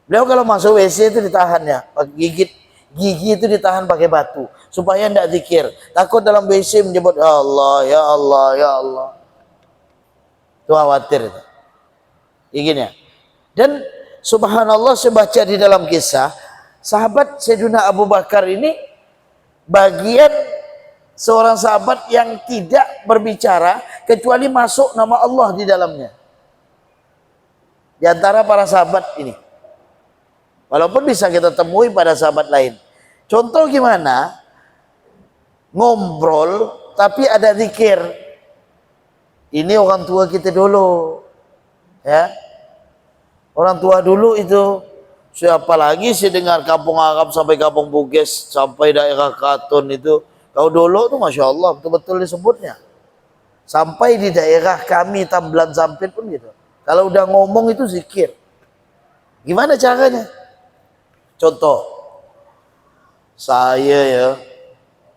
[SPEAKER 1] Beliau kalau masuk WC itu ditahan ya, gigit gigi itu ditahan pakai batu supaya tidak zikir. Takut dalam WC menyebut ya Allah, ya Allah, ya Allah. Itu khawatir itu. Begini ya. Dan subhanallah, saya baca di dalam kisah sahabat Sayyidina Abu Bakar ini bagian seorang sahabat yang tidak berbicara kecuali masuk nama Allah di dalamnya. Di antara para sahabat ini. Walaupun bisa kita temui pada sahabat lain. Contoh gimana? Ngobrol tapi ada zikir. Ini orang tua kita dulu. Ya. Orang tua dulu itu, siapa lagi sih dengar kampung Arab sampai kampung Bugis sampai daerah Katun itu. Kalau dulu tuh Masya Allah betul-betul disebutnya. Sampai di daerah kami Tamblan Sampit pun gitu. Kalau udah ngomong itu zikir. Gimana caranya? Contoh, saya ya,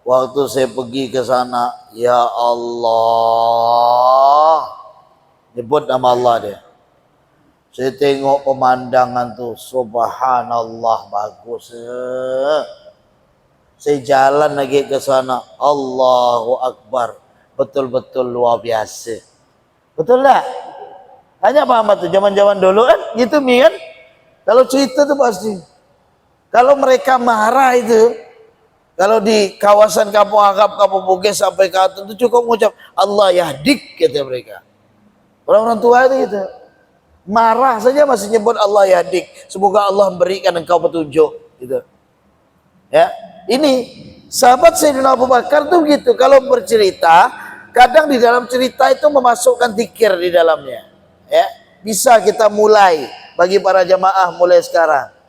[SPEAKER 1] waktu saya pergi ke sana, ya Allah, nyebut nama Allah dia. Saya tengok pemandangan tuh, subhanallah, bagus. Saya jalan lagi ke sana, Allahu Akbar, betul-betul luar biasa. Betul tak? Hanya paham tuh, zaman-zaman dulu kan, gitu mi kan? Kalau cerita tuh pasti. Kalau mereka marah itu, kalau di kawasan kampung Arab, kampung Bugis sampai Katun itu cukup mengucap Allah yahdik, kata mereka. Orang-orang tua itu gitu. Marah saja masih nyebut Allah yahdik. Semoga Allah memberikan engkau petunjuk, gitu. Ya, ini sahabat Sayyidina Abu Bakar tuh begitu. Kalau bercerita, kadang di dalam cerita itu memasukkan zikir di dalamnya. Ya, bisa kita mulai bagi para jamaah mulai sekarang.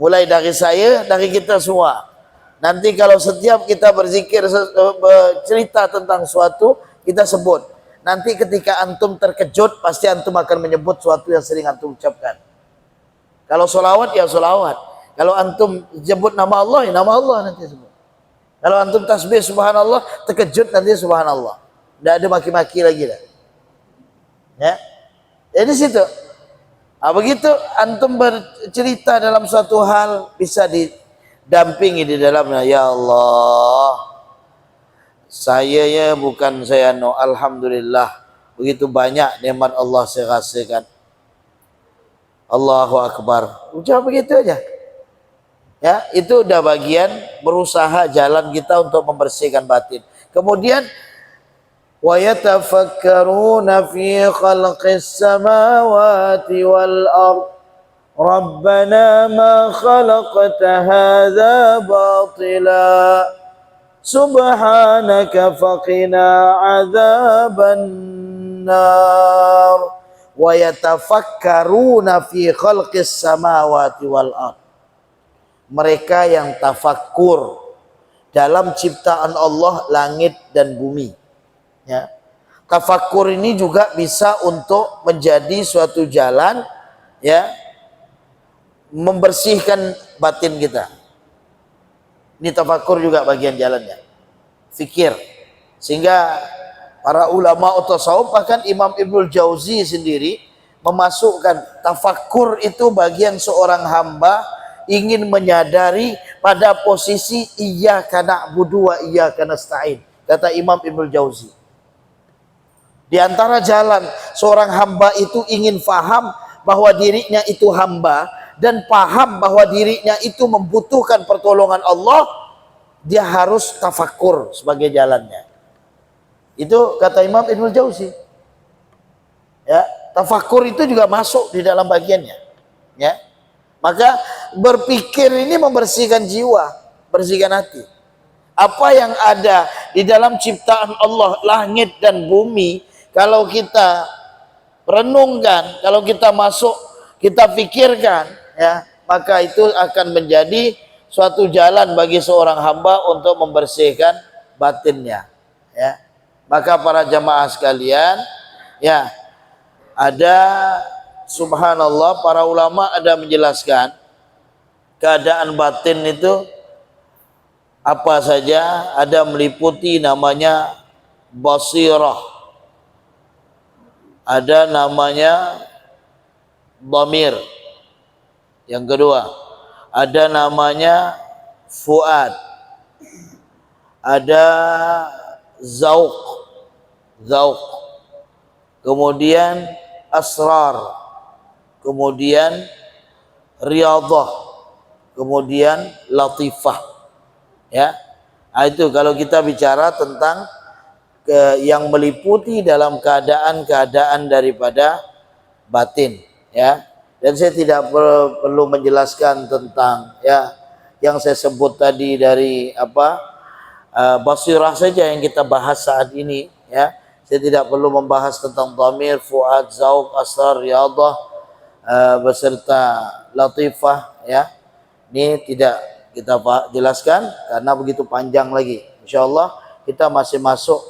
[SPEAKER 1] Mulai dari saya, dari kita semua. Nanti kalau setiap kita berzikir, bercerita tentang suatu, kita sebut. Nanti ketika antum terkejut, pasti antum akan menyebut suatu yang sering antum ucapkan. Kalau solawat, ya solawat. Kalau antum sebut nama Allah, ya nama Allah nanti sebut. Kalau antum tasbih subhanallah, terkejut nanti subhanallah. Tidak ada maki-maki lagi dah. Ya. Jadi situ. Nah, begitu antum bercerita dalam suatu hal bisa didampingi di dalamnya. Ya Allah, saya ya bukan saya no, alhamdulillah begitu banyak nikmat Allah saya rasakan. Allahu Akbar. Ucap begitu aja. Ya, itu udah bagian berusaha jalan kita untuk membersihkan batin. Kemudian وَيَتَفَكَّرُونَ فِي خَلْقِ السَّمَاوَاتِ وَالْأَرْضِ رَبَّنَا مَا خَلَقْتَ هَذَا بَاطِلًا سُبْحَانَكَ فَقِنَا عَذَابَ النَّارِ وَيَتَفَكَّرُونَ فِي خَلْقِ السَّمَاوَاتِ وَالْأَرْضِ. Mereka yang tafakkur dalam ciptaan Allah langit dan bumi. Ya. Tafakur ini juga bisa untuk menjadi suatu jalan, ya, membersihkan batin kita. Ini tafakur juga bagian jalannya, fikir. Sehingga para ulama tasawuf, bahkan Imam Ibnul Jauzi sendiri memasukkan tafakur itu bagian seorang hamba ingin menyadari pada posisi iyyaka na'budu wa iyyaka nasta'in. Kata Imam Ibnul Jauzi, di antara jalan seorang hamba itu ingin faham bahwa dirinya itu hamba dan paham bahwa dirinya itu membutuhkan pertolongan Allah, dia harus tafakur sebagai jalannya. Itu kata Imam Ibnul Jauzi. Ya, tafakur itu juga masuk di dalam bagiannya. Ya. Maka berpikir ini membersihkan jiwa, bersihkan hati. Apa yang ada di dalam ciptaan Allah, langit dan bumi, kalau kita renungkan, kalau kita masuk, kita pikirkan, ya, maka itu akan menjadi suatu jalan bagi seorang hamba untuk membersihkan batinnya. Ya. Maka para jamaah sekalian, ya, ada, subhanallah, para ulama ada menjelaskan keadaan batin itu apa saja. Ada meliputi namanya basirah, ada namanya dhamir, yang kedua ada namanya fuad, ada zauq, kemudian asrar, kemudian riyadhah, kemudian latifah. Ya, nah, itu kalau kita bicara tentang yang meliputi dalam keadaan-keadaan daripada batin, ya. Dan saya tidak perlu menjelaskan tentang, ya, yang saya sebut tadi dari basirah saja yang kita bahas saat ini, ya. Saya tidak perlu membahas tentang dhamir, fuad, zauq, asrar, riyadhah beserta latifah, ya. Ini tidak kita jelaskan karena begitu panjang lagi. Insyaallah kita masih masuk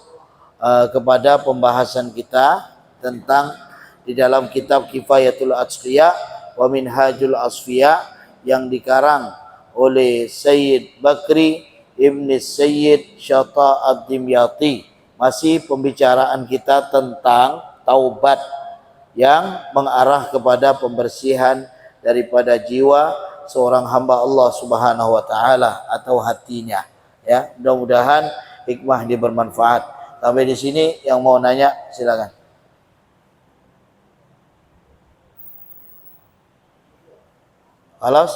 [SPEAKER 1] kepada pembahasan kita tentang di dalam kitab Kifayatul Atqiya wa Minhajul Asfiya yang dikarang oleh Sayyid Bakri Ibn Sayyid Syata Ad-Dimyati. Masih pembicaraan kita tentang taubat yang mengarah kepada pembersihan daripada jiwa seorang hamba Allah Subhanahu wa taala atau hatinya, ya. Mudah-mudahan hikmah ini bermanfaat. Sampai di sini yang mau nanya silakan. Alas?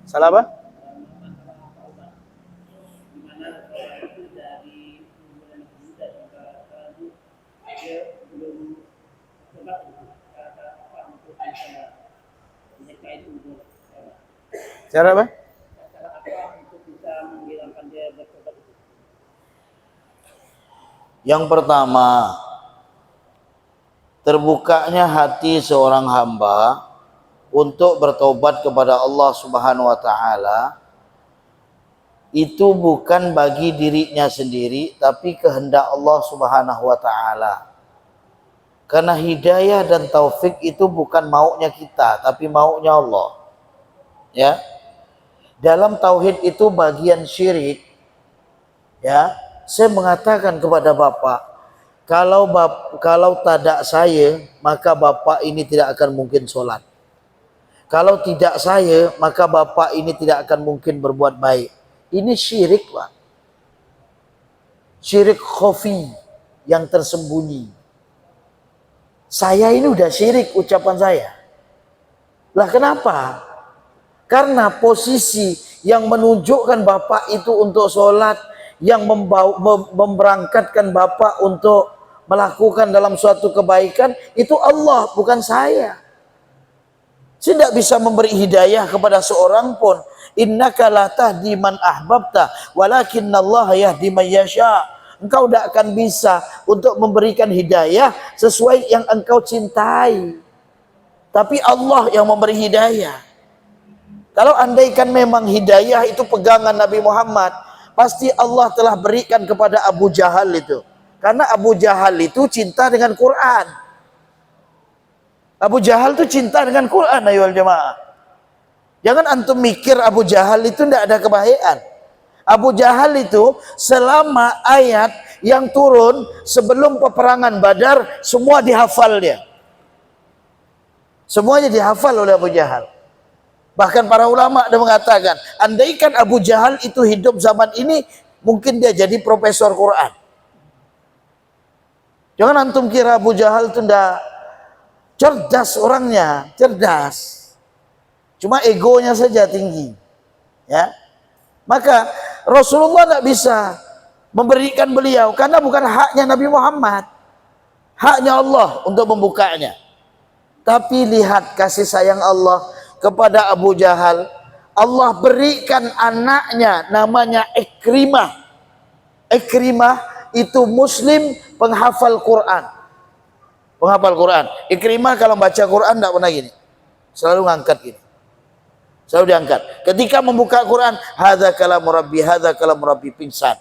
[SPEAKER 1] Salah apa? Cara apa? Yang pertama, terbukanya hati seorang hamba untuk bertobat kepada Allah Subhanahu wa taala itu bukan bagi dirinya sendiri, tapi kehendak Allah Subhanahu wa taala. Karena hidayah dan taufik itu bukan maunya kita, tapi maunya Allah. Ya. Dalam tauhid itu bagian syirik, ya. Saya mengatakan kepada Bapak, kalau tidak saya, maka Bapak ini tidak akan mungkin sholat. Kalau tidak saya, maka Bapak ini tidak akan mungkin berbuat baik. Ini syirik, Pak. Syirik khafi, yang tersembunyi. Saya ini udah syirik ucapan saya. Lah kenapa? Karena posisi yang menunjukkan Bapak itu untuk sholat, yang memberangkatkan Bapak untuk melakukan dalam suatu kebaikan, itu Allah, bukan saya. Saya tidak bisa memberi hidayah kepada seorang pun. Innaka la tahdi man ahbabta, walakinnallaha yahdi man yasha. Engkau tidak akan bisa untuk memberikan hidayah sesuai yang engkau cintai. Tapi Allah yang memberi hidayah. Kalau andaikan memang hidayah itu pegangan Nabi Muhammad, pasti Allah telah berikan kepada Abu Jahal itu. Karena Abu Jahal itu cinta dengan Quran. Abu Jahal itu cinta dengan Quran, ayo jemaah. Jangan antum mikir Abu Jahal itu tidak ada kebahagiaan. Abu Jahal itu selama ayat yang turun sebelum peperangan Badar, semua dihafal dia. Semuanya dihafal oleh Abu Jahal. Bahkan para ulama ada mengatakan, andaikan Abu Jahal itu hidup zaman ini, mungkin dia jadi profesor Quran. Jangan antum kira Abu Jahal itu tidak cerdas orangnya, cerdas. Cuma egonya saja tinggi. Ya. Maka Rasulullah tidak bisa memberikan beliau, karena bukan haknya Nabi Muhammad. Haknya Allah untuk membukanya. Tapi lihat kasih sayang Allah kepada Abu Jahal. Allah berikan anaknya namanya Ikrimah. Ikrimah itu muslim penghafal Quran. Penghafal Quran. Ikrimah kalau baca Quran tidak pernah gini. Selalu ngangkat gini. Selalu diangkat. Ketika membuka Quran, hadza kalamu rabbi, hadza kalamu rabbi, pingsan.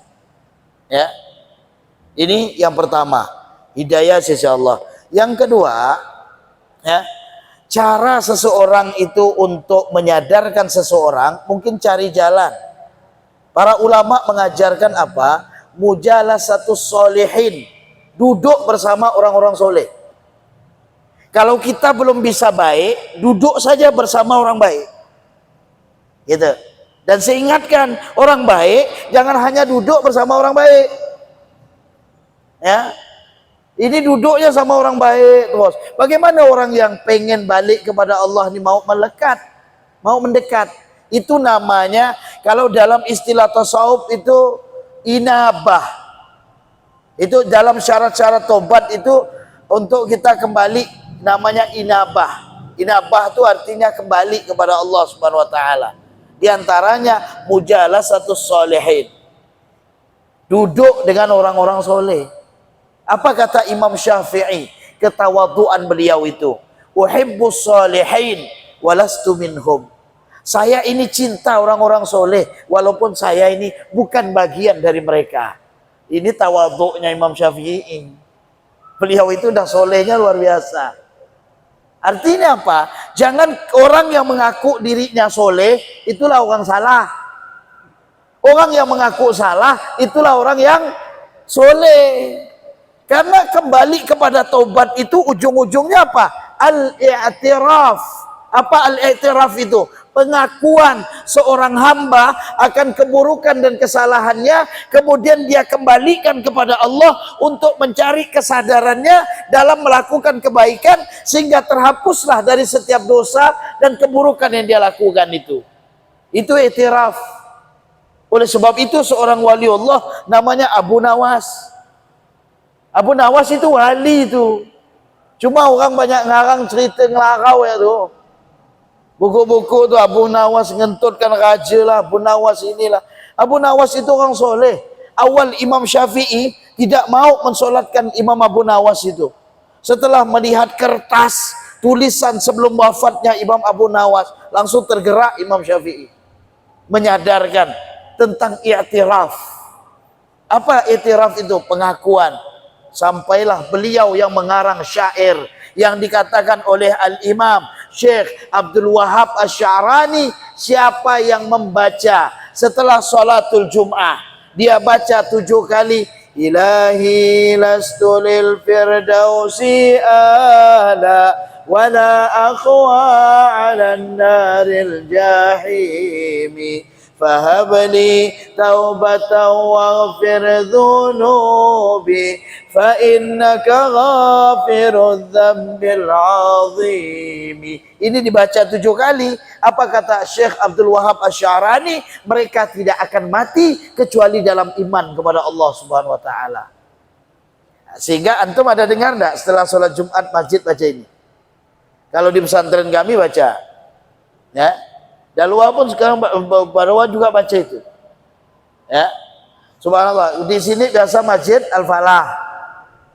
[SPEAKER 1] Ya. Ini yang pertama, hidayah sisi Allah. Yang kedua, ya, cara seseorang itu untuk menyadarkan seseorang, mungkin cari jalan. Para ulama mengajarkan apa? Mujalasatus sholihin, duduk bersama orang-orang soleh. Kalau kita belum bisa baik, duduk saja bersama orang baik, gitu. Dan saya ingatkan, orang baik jangan hanya duduk bersama orang baik, ya. Ini duduknya sama orang baik terus. Bagaimana orang yang pengen balik kepada Allah ini mau melekat, mau mendekat? Itu namanya, kalau dalam istilah tasawuf itu inabah. Itu dalam syarat-syarat tobat itu untuk kita kembali, namanya inabah. Inabah itu artinya kembali kepada Allah Subhanahu wa taala. Di antaranya mujalasatus sholihin. Duduk dengan orang-orang soleh. Apa kata Imam Syafi'i? Ketawaduan beliau itu. Uhibbus sholihin walastu minhum. Saya ini cinta orang-orang soleh, walaupun saya ini bukan bagian dari mereka. Ini tawaduknya Imam Syafi'i. Beliau itu udah solehnya luar biasa. Artinya apa? Jangan orang yang mengaku dirinya soleh, itulah orang salah. Orang yang mengaku salah, itulah orang yang soleh. Karena kembali kepada taubat itu ujung-ujungnya apa? Al-i'tiraf. Apa al-i'tiraf itu? Pengakuan seorang hamba akan keburukan dan kesalahannya, kemudian dia kembalikan kepada Allah untuk mencari kesadarannya dalam melakukan kebaikan, sehingga terhapuslah dari setiap dosa dan keburukan yang dia lakukan itu. Itu i'tiraf. Oleh sebab itu seorang wali Allah namanya Abu Nawas. Abu Nawas itu wali itu. Cuma orang banyak ngarang cerita ngelarau ya tuh. Buku-buku tuh Abu Nawas ngentutkan raja lah, Abu Nawas inilah. Abu Nawas itu orang soleh. Awal Imam Syafi'i tidak mau mensolatkan Imam Abu Nawas itu. Setelah melihat kertas tulisan sebelum wafatnya Imam Abu Nawas, langsung tergerak Imam Syafi'i. Menyadarkan tentang i'tiraf. Apa i'tiraf itu? Pengakuan. Sampailah beliau yang mengarang syair yang dikatakan oleh Al-Imam Syekh Abdul Wahab Asy-Sya'rani, siapa yang membaca setelah salatul Jum'ah, dia baca 7 kali, Ilahi lastu lil firdausi ala wala akhwa ala naril jahimi fahabli taubatan waghfir dhunubi fa innaka ghafirudz dzambil azimi. Ini dibaca 7 kali. Apa kata Syekh Abdul Wahab Asy-Sya'rani? Mereka tidak akan mati kecuali dalam iman kepada Allah Subhanahu wa taala. Sehingga antum ada dengar enggak setelah sholat Jumat masjid baca ini? Kalau di pesantren kami baca. Ya. Dalwa pun sekarang Barwa juga baca itu. Ya. Subhanallah. Di sini biasa masjid Al-Falah.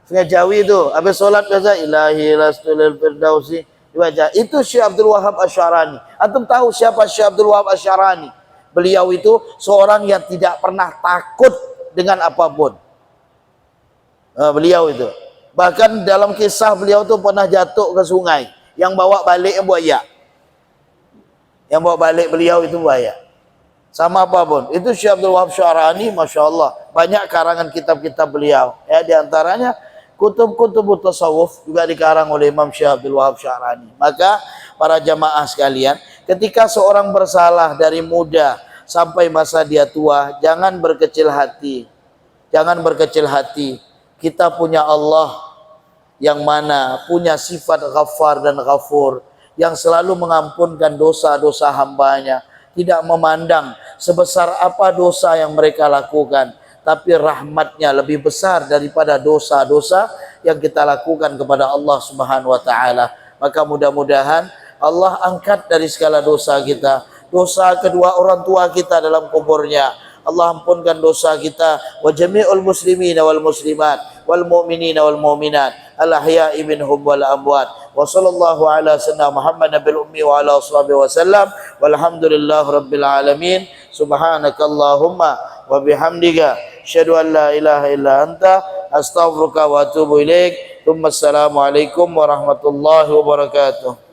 [SPEAKER 1] Sungai Jawi itu. Habis sholat biasa Ilahi lastu lil firdausi Dibaca. Itu Syekh Abdul Wahab Asy'arani. Antum tahu siapa Syekh Abdul Wahab Asy'arani? Beliau itu seorang yang tidak pernah takut dengan apapun. Beliau itu. Bahkan dalam kisah beliau itu pernah jatuh ke sungai. Yang bawa balik buaya. Yang bawa balik beliau itu buaya. Sama apapun. Itu Syekh Abdul Wahab Asy'arani, Masya Allah. Banyak karangan kitab-kitab beliau. Ya, di antaranya kutub-kutub tasawuf juga dikarang oleh Imam Syekh Abdul Wahab Asy'arani. Maka para jamaah sekalian, ketika seorang bersalah dari muda sampai masa dia tua, jangan berkecil hati. Jangan berkecil hati. Kita punya Allah yang mana punya sifat Ghaffar dan Ghafur, yang selalu mengampunkan dosa-dosa hambanya, tidak memandang sebesar apa dosa yang mereka lakukan, tapi rahmatnya lebih besar daripada dosa-dosa yang kita lakukan kepada Allah Subhanahu wa taala. Maka mudah-mudahan Allah angkat dari segala dosa kita, dosa kedua orang tua kita dalam kuburnya. Allah ampunkan dosa kita, wa jami'ul muslimin wal muslimat wal mu'minin wal mu'minat al ahya'i minhum wal amwat. Wa sallallahu ala sayyidina Muhammad nabil ummi wa ala washabihi wasallam. Walhamdulillahi rabbil alamin. Subhanakallahumma wa bihamdika asyhadu an la ilaha illa anta astaghfiruka wa atubu ilaik. Assalamualaikum warahmatullahi wabarakatuh.